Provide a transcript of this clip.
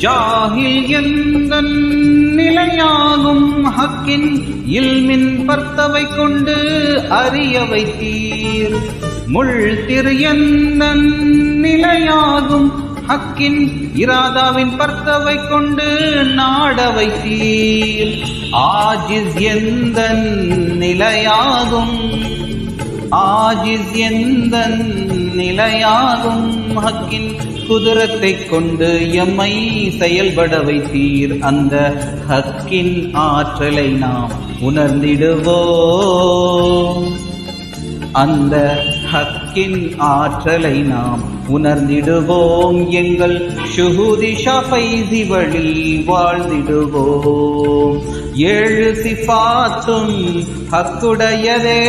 ஜாஹில் எந்தன் நிலையாகும் ஹக்கின் இல்மின் பர்த்தவை கொண்டு அறிய வைத்தீர். முள்திரு எந்தன் நிலையாகும் ஹக்கின் இராதாவின் பர்த்தவை கொண்டு நாட வைத்தீர். ஆஜிஸ் எந்தன் நிலையாகும் ஹக்கின் குதிரத்தை கொண்டு எம்மை செயல்பட வைத்தீர். அந்த ஹக்கின் ஆற்றலை நாம் உணர்ந்திடுவோம். எங்கள் ஷுஹூதி ஷஃபைஸி வழி வாழ்ந்திடுவோம். 7 சிஃபாத்தும் ஹக்குடையதே.